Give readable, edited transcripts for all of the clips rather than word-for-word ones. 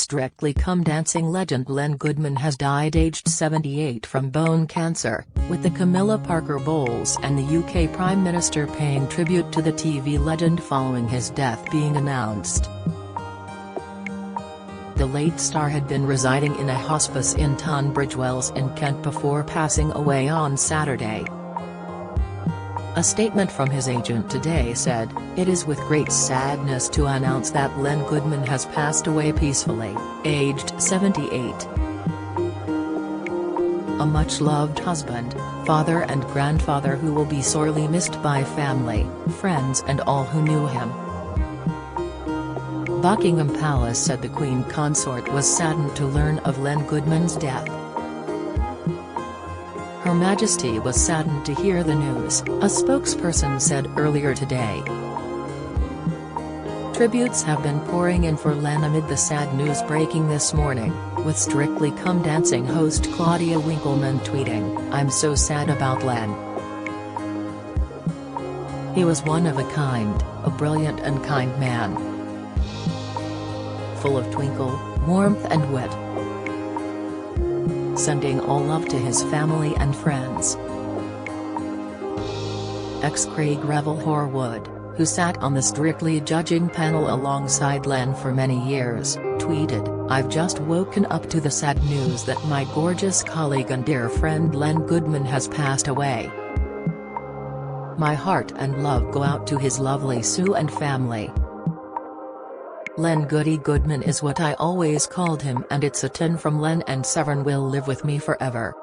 Strictly Come Dancing legend Len Goodman has died aged 78 from bone cancer, with the Camilla Parker Bowles and the UK Prime Minister paying tribute to the TV legend following his death being announced. The late star had been residing in a hospice in Tunbridge Wells in Kent before passing away on Saturday. A statement from his agent today said, "It is with great sadness to announce that Len Goodman has passed away peacefully, aged 78. A much-loved husband, father and grandfather who will be sorely missed by family, friends and all who knew him." Buckingham Palace said the Queen Consort was saddened to learn of Len Goodman's death. Her Majesty was saddened to hear the news, a spokesperson said earlier today. Tributes have been pouring in for Len amid the sad news breaking this morning, with Strictly Come Dancing host Claudia Winkleman tweeting, "I'm so sad about Len. He was one of a kind, a brilliant and kind man. Full of twinkle, warmth and wit. Sending all love to his family and friends." Ex-Craig Revel Horwood, who sat on the Strictly judging panel alongside Len for many years, tweeted, "I've just woken up to the sad news that my gorgeous colleague and dear friend Len Goodman has passed away. My heart and love go out to his lovely Sue and family. Len Goody Goodman is what I always called him, and it's a 10 from Len, and Severn will live with me forever.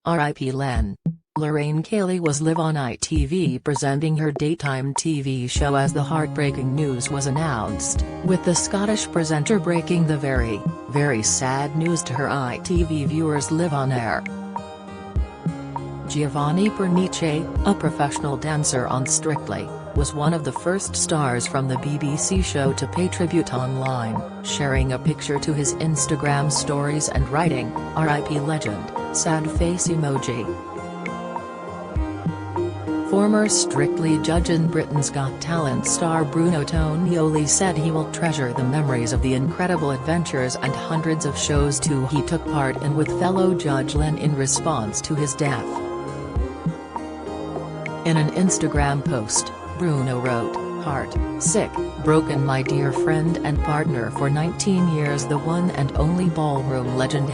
R.I.P. Len." Lorraine Cayley was live on ITV presenting her daytime TV show as the heartbreaking news was announced, with the Scottish presenter breaking the very, very sad news to her ITV viewers live on air. Giovanni Pernice, a professional dancer on Strictly, was one of the first stars from the BBC show to pay tribute online, sharing a picture to his Instagram stories and writing, "R.I.P. legend, sad face emoji." Former Strictly judge and Britain's Got Talent star Bruno Tonioli said he will treasure the memories of the incredible adventures and hundreds of shows too he took part in with fellow judge Len in response to his death. In an Instagram post, Bruno wrote, "Heart, sick, broken my dear friend and partner for 19 years the one and only ballroom legend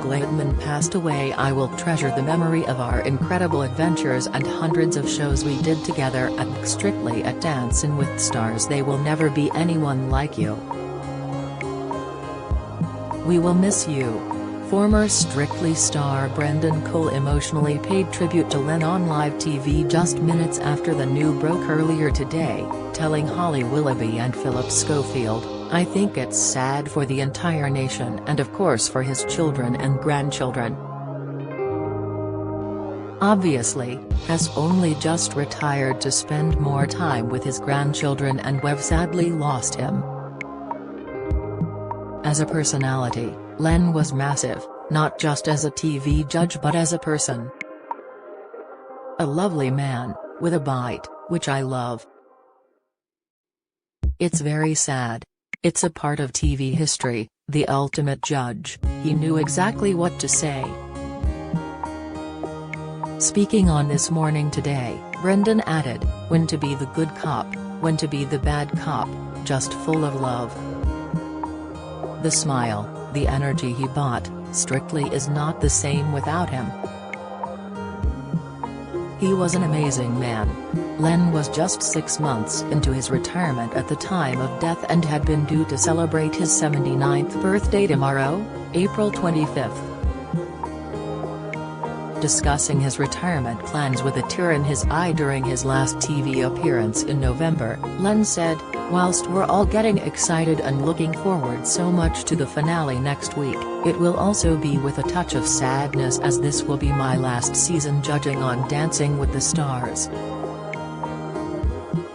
#Goodman passed away. I will treasure the memory of our incredible adventures and hundreds of shows we did together at Strictly at Dancin' with Stars. They will never be anyone like you. We will miss you." Former Strictly star Brendan Cole emotionally paid tribute to Len on live TV just minutes after the news broke earlier today, telling Holly Willoughby and Philip Schofield, "I think it's sad for the entire nation and of course for his children and grandchildren. Obviously, has only just retired to spend more time with his grandchildren and we've sadly lost him. As a personality, Len was massive, not just as a TV judge but as a person. A lovely man, with a bite, which I love. It's very sad. It's a part of TV history, the ultimate judge, he knew exactly what to say." Speaking on This Morning Today, Brendan added, "When to be the good cop, when to be the bad cop, just full of love. The smile, the energy he brought, Strictly is not the same without him. He was an amazing man." Len was just 6 months into his retirement at the time of death and had been due to celebrate his 79th birthday tomorrow, April 25. Discussing his retirement plans with a tear in his eye during his last TV appearance in November, Len said, "Whilst we're all getting excited and looking forward so much to the finale next week, it will also be with a touch of sadness as this will be my last season judging on Dancing with the Stars.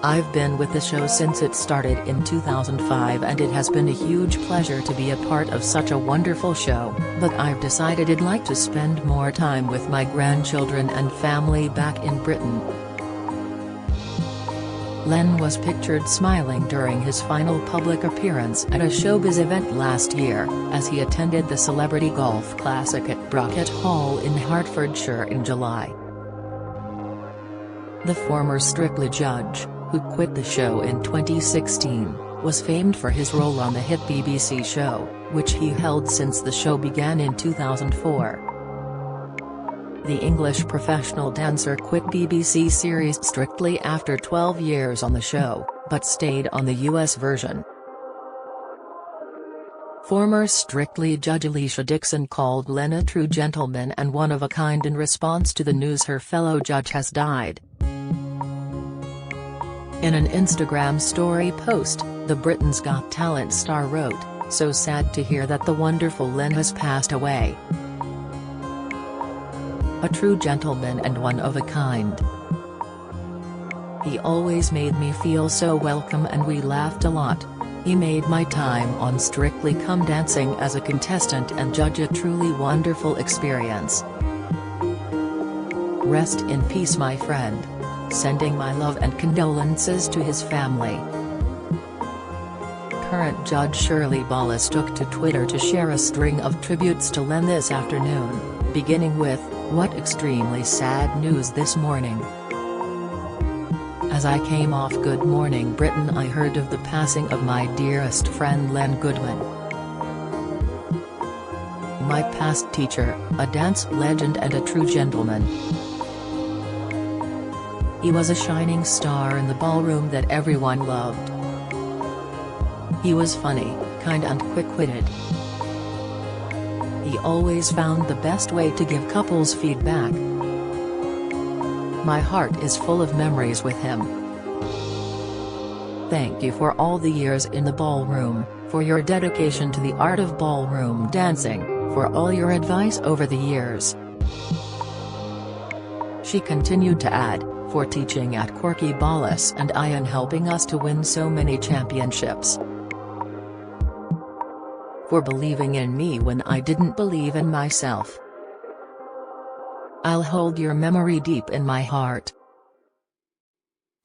I've been with the show since it started in 2005 and it has been a huge pleasure to be a part of such a wonderful show, but I've decided I'd like to spend more time with my grandchildren and family back in Britain." Len was pictured smiling during his final public appearance at a showbiz event last year, as he attended the Celebrity Golf Classic at Brocket Hall in Hertfordshire in July. The former Strictly judge, who quit the show in 2016, was famed for his role on the hit BBC show, which he held since the show began in 2004. The English professional dancer quit BBC series Strictly after 12 years on the show, but stayed on the US version. Former Strictly judge Alicia Dixon called Len a true gentleman and one of a kind in response to the news her fellow judge has died. In an Instagram story post, the Britain's Got Talent star wrote, "So sad to hear that the wonderful Len has passed away. A true gentleman and one of a kind. He always made me feel so welcome and we laughed a lot. He made my time on Strictly Come Dancing as a contestant and judge a truly wonderful experience. Rest in peace, my friend. Sending my love and condolences to his family." Current judge Shirley Ballas took to Twitter to share a string of tributes to Len this afternoon, beginning with, "What extremely sad news this morning. As I came off Good Morning Britain I heard of the passing of my dearest friend Len Goodman. My past teacher, a dance legend and a true gentleman. He was a shining star in the ballroom that everyone loved. He was funny, kind and quick-witted. He always found the best way to give couples feedback. My heart is full of memories with him. Thank you for all the years in the ballroom, for your dedication to the art of ballroom dancing, for all your advice over the years." She continued to add, "For teaching at Corky Ballas and Ian helping us to win so many championships. For believing in me when I didn't believe in myself. I'll hold your memory deep in my heart.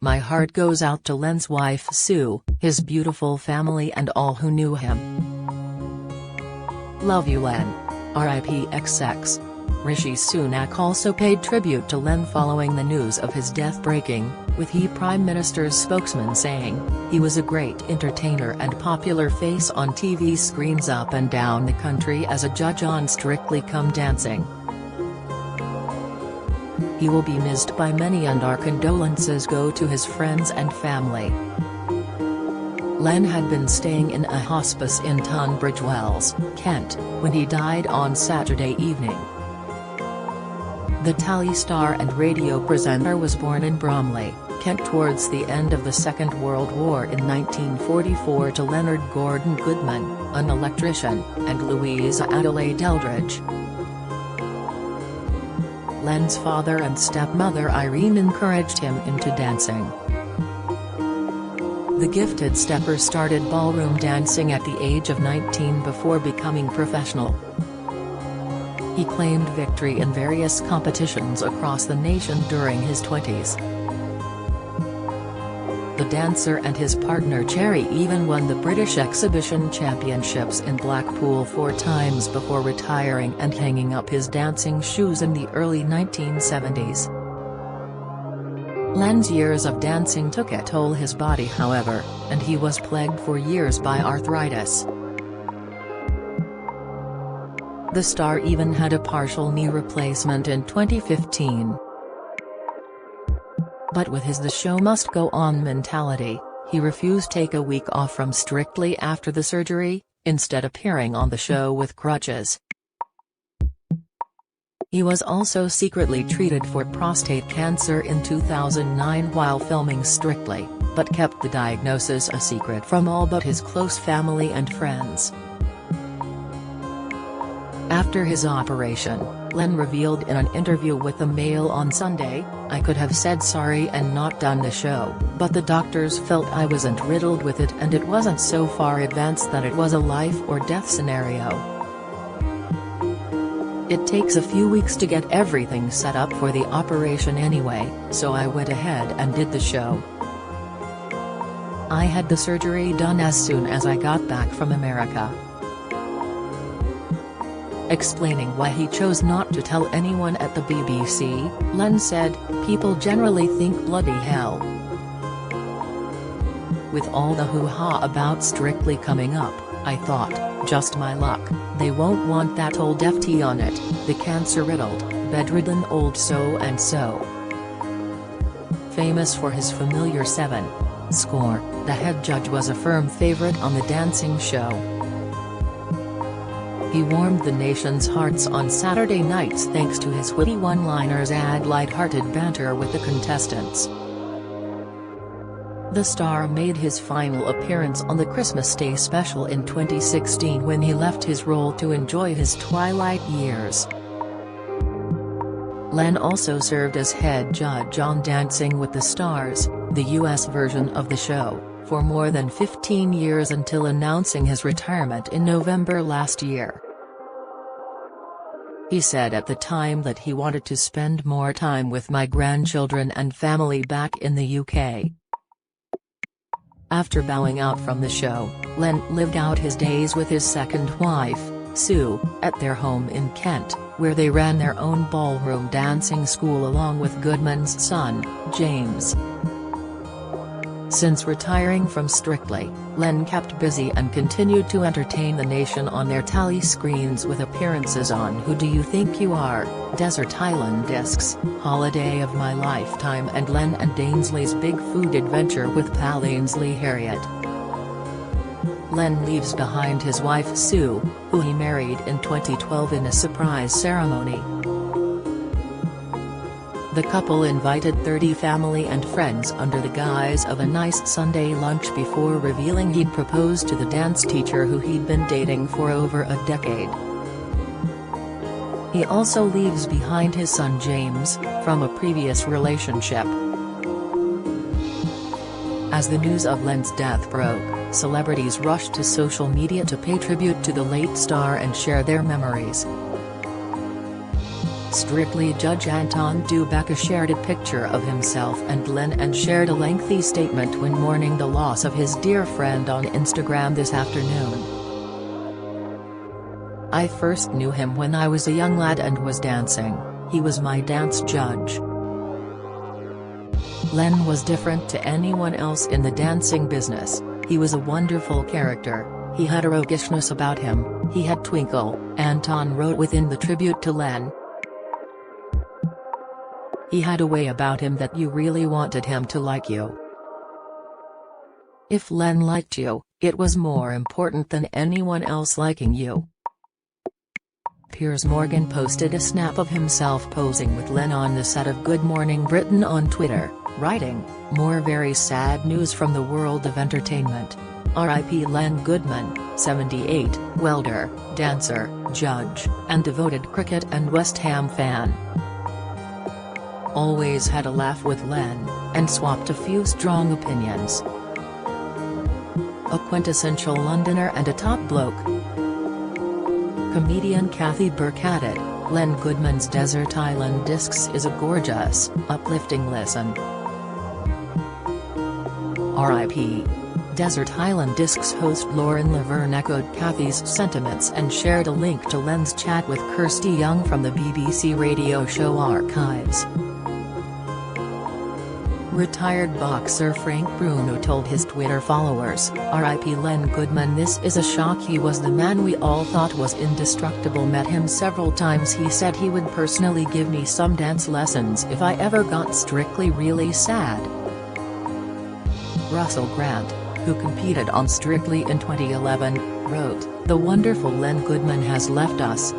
My heart goes out to Len's wife Sue, his beautiful family and all who knew him. Love you, Len. R.I.P. XX." Rishi Sunak also paid tribute to Len following the news of his death breaking, with the Prime Minister's spokesman saying, "He was a great entertainer and popular face on TV screens up and down the country as a judge on Strictly Come Dancing. He will be missed by many and our condolences go to his friends and family." Len had been staying in a hospice in Tunbridge Wells, Kent, when he died on Saturday evening. The Tally star and radio presenter was born in Bromley, Kent towards the end of the Second World War in 1944 to Leonard Gordon Goodman, an electrician, and Louisa Adelaide Eldridge. Len's father and stepmother Irene encouraged him into dancing. The gifted stepper started ballroom dancing at the age of 19 before becoming professional. He claimed victory in various competitions across the nation during his 20s. The dancer and his partner Cherry even won the British Exhibition Championships in Blackpool 4 times before retiring and hanging up his dancing shoes in the early 1970s. Len's years of dancing took a toll his body, however, and he was plagued for years by arthritis. The star even had a partial knee replacement in 2015. But with his "the show must go on" mentality, he refused to take a week off from Strictly after the surgery, instead appearing on the show with crutches. He was also secretly treated for prostate cancer in 2009 while filming Strictly, but kept the diagnosis a secret from all but his close family and friends. After his operation, Len revealed in an interview with the Mail on Sunday, "I could have said sorry and not done the show, but the doctors felt I wasn't riddled with it and it wasn't so far advanced that it was a life or death scenario. It takes a few weeks to get everything set up for the operation anyway, so I went ahead and did the show." I had the surgery done as soon as I got back from America." Explaining why he chose not to tell anyone at the BBC, Len said, "People generally think bloody hell. With all the hoo-ha about Strictly coming up, I thought, just my luck, they won't want that old FT on it, the cancer-riddled, bedridden old so-and-so." Famous for his familiar 7 score, the head judge was a firm favorite on the dancing show. He warmed the nation's hearts on Saturday nights thanks to his witty one-liners and light-hearted banter with the contestants. The star made his final appearance on the Christmas Day special in 2016 when he left his role to enjoy his twilight years. Len also served as head judge on Dancing with the Stars, the US version of the show, for more than 15 years until announcing his retirement in November last year. He said at the time that he wanted to spend more time with my grandchildren and family back in the UK. After bowing out from the show, Len lived out his days with his second wife, Sue, at their home in Kent, where they ran their own ballroom dancing school along with Goodman's son, James. Since retiring from Strictly, Len kept busy and continued to entertain the nation on their tally screens with appearances on Who Do You Think You Are, Desert Island Discs, Holiday of My Lifetime and Len and Ainsley's Big Food Adventure with pal Ainsley Harriott. Len leaves behind his wife Sue, who he married in 2012 in a surprise ceremony. The couple invited 30 family and friends under the guise of a nice Sunday lunch before revealing he'd proposed to the dance teacher who he'd been dating for over a decade. He also leaves behind his son James, from a previous relationship. As the news of Len's death broke, celebrities rushed to social media to pay tribute to the late star and share their memories. Strictly judge Anton Dubaka shared a picture of himself and Len and shared a lengthy statement when mourning the loss of his dear friend on Instagram this afternoon. "I first knew him when I was a young lad and was dancing, he was my dance judge. Len was different to anyone else in the dancing business, he was a wonderful character, he had a roguishness about him, he had twinkle," Anton wrote within the tribute to Len. "He had a way about him that you really wanted him to like you. If Len liked you, it was more important than anyone else liking you." Piers Morgan posted a snap of himself posing with Len on the set of Good Morning Britain on Twitter, writing, "More very sad news from the world of entertainment. R.I.P. Len Goodman, 78, welder, dancer, judge, and devoted cricket and West Ham fan. Always had a laugh with Len, and swapped a few strong opinions. A quintessential Londoner and a top bloke." Comedian Kathy Burke added, "Len Goodman's Desert Island Discs is a gorgeous, uplifting listen. R.I.P. Desert Island Discs host Lauren Laverne echoed Kathy's sentiments and shared a link to Len's chat with Kirsty Young from the BBC radio show Archives. Retired boxer Frank Bruno told his Twitter followers, "R.I.P. Len Goodman, this is a shock, he was the man we all thought was indestructible, met him several times, he said he would personally give me some dance lessons if I ever got Strictly really sad." Russell Grant, who competed on Strictly in 2011, wrote, "The wonderful Len Goodman has left us.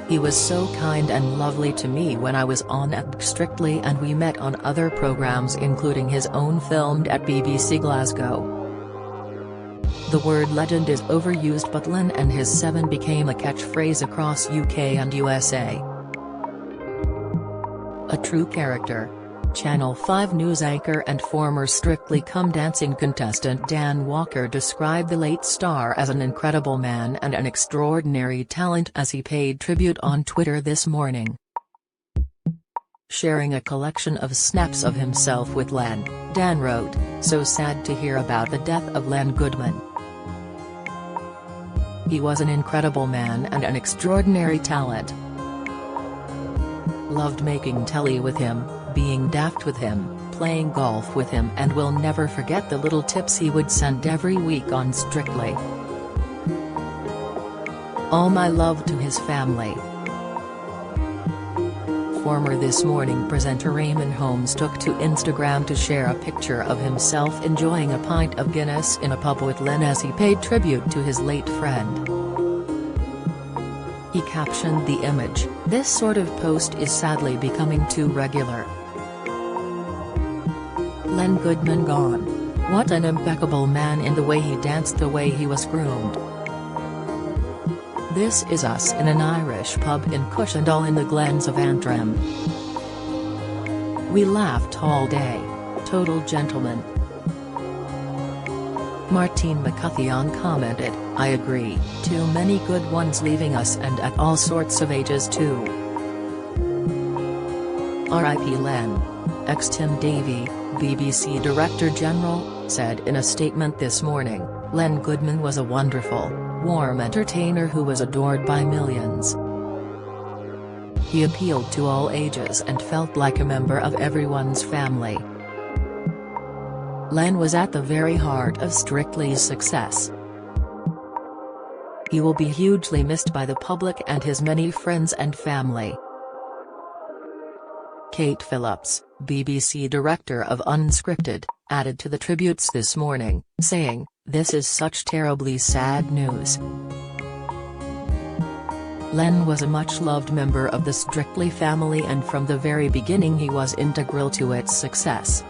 He was so kind and lovely to me when I was on at Strictly, and we met on other programs including his own filmed at BBC Glasgow." The word legend is overused, but Len and his 7 became a catchphrase across UK and USA. A true character. Channel 5 news anchor and former Strictly Come Dancing contestant Dan Walker described the late star as an incredible man and an extraordinary talent as he paid tribute on Twitter this morning. Sharing a collection of snaps of himself with Len, Dan wrote, "So sad to hear about the death of Len Goodman. He was an incredible man and an extraordinary talent. Loved making telly with him, being daft with him, playing golf with him, and will never forget the little tips he would send every week on Strictly. All my love to his family." Former This Morning presenter Raymond Holmes took to Instagram to share a picture of himself enjoying a pint of Guinness in a pub with Len as he paid tribute to his late friend. He captioned the image, "This sort of post is sadly becoming too regular. Len Goodman gone. What an impeccable man in the way he danced, the way he was groomed. This is us in an Irish pub in Cushendall in the Glens of Antrim. We laughed all day. Total gentleman." Martine McCutcheon commented, "I agree, too many good ones leaving us, and at all sorts of ages too. R.I.P. Len." Tim Davie, BBC Director General, said in a statement this morning, "Len Goodman was a wonderful, warm entertainer who was adored by millions. He appealed to all ages and felt like a member of everyone's family. Len was at the very heart of Strictly's success. He will be hugely missed by the public and his many friends and family." Kate Phillips, BBC Director of Unscripted, added to the tributes this morning, saying, "This is such terribly sad news. Len was a much-loved member of the Strictly family, and from the very beginning he was integral to its success.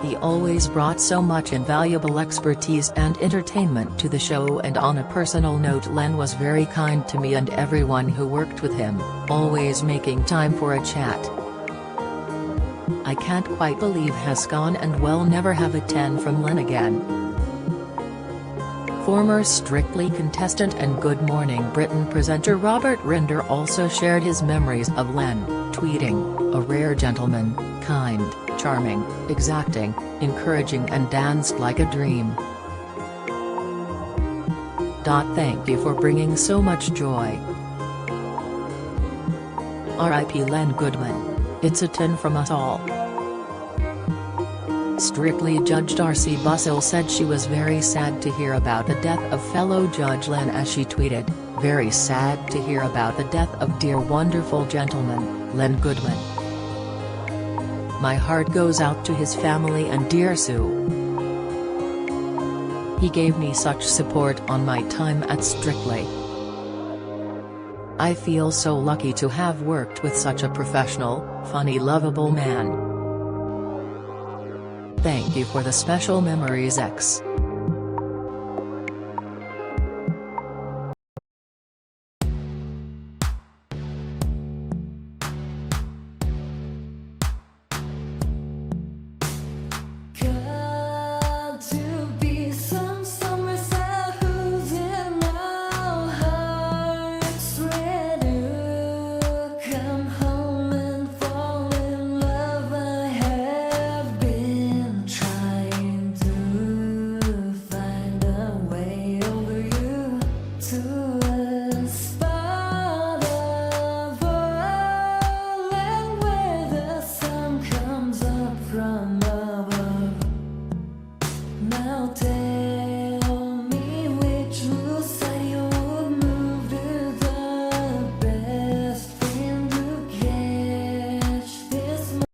He always brought so much invaluable expertise and entertainment to the show, and on a personal note, Len was very kind to me and everyone who worked with him, always making time for a chat. I can't quite believe has gone, and we'll never have a 10 from Len again." Former Strictly contestant and Good Morning Britain presenter Robert Rinder also shared his memories of Len, tweeting, "A rare gentleman, kind, charming, exacting, encouraging, and danced like a dream. Thank you for bringing so much joy. R.I.P. Len Goodman. It's a 10 from us all." Strictly judge Darcy Bussell said she was very sad to hear about the death of fellow judge Len, as she tweeted, "Very sad to hear about the death of dear wonderful gentleman, Len Goodman. My heart goes out to his family and dear Sue. He gave me such support on my time at Strictly. I feel so lucky to have worked with such a professional, funny, lovable man. Thank you for the special memories, X."